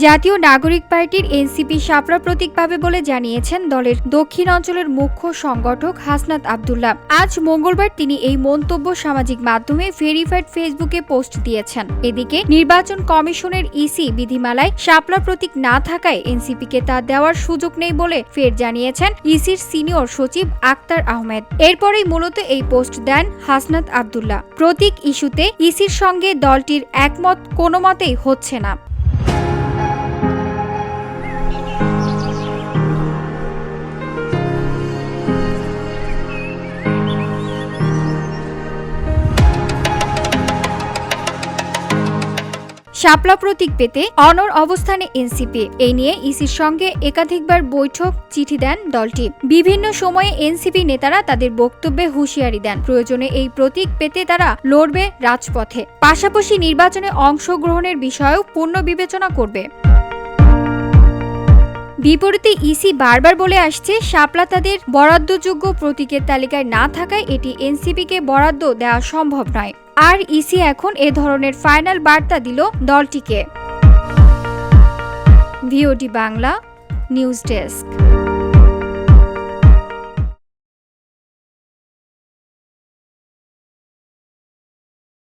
জাতীয় নাগরিক পার্টির এনসিপি শাপলা প্রতীক পাবে বলে জানিয়েছেন দলের দক্ষিণ অঞ্চলের মুখ্য সংগঠক হাসনাত আব্দুল্লাহ। আজ মঙ্গলবার তিনি এই মন্তব্য সামাজিক মাধ্যমে ভেরিফাইড ফেসবুকে পোস্ট দিয়েছেন। এদিকে নির্বাচন কমিশনের ইসি বিধিমালায় শাপলা প্রতীক না থাকায় এনসিপিকে তা দেওয়ার সুযোগ নেই বলে ফের জানিয়েছেন ইসির সিনিয়র সচিব আক্তার আহমেদ। এরপরেই মূলত এই পোস্ট দেন হাসনাত আব্দুল্লাহ। প্রতীক ইস্যুতে ইসির সঙ্গে দলটির একমত কোনো মতেই হচ্ছে না। শাপলা প্রতীক পেতে অনড় অবস্থানে এনসিপি। এই নিয়ে ইসির সঙ্গে একাধিকবার বৈঠক, চিঠি দেন দলটি। বিভিন্ন সময়ে এনসিপি নেতারা তাদের বক্তব্যে হুঁশিয়ারি দেন, প্রয়োজনে এই প্রতীক পেতে তারা লড়বে রাজপথে। পাশাপাশি নির্বাচনে অংশগ্রহণের বিষয়েও পূর্ণ বিবেচনা করবে। বিপরীতে ইসি বারবার বলে আসছে, শাপলা তাদের বরাদ্দযোগ্য প্রতীকের তালিকায় না থাকায় এটি এনসিপিকে বরাদ্দ দেওয়া সম্ভব নয়। আর ইসি এখন এ ধরনের ফাইনাল বার্তা দিল দলটিকে। VOD Bangla news desk.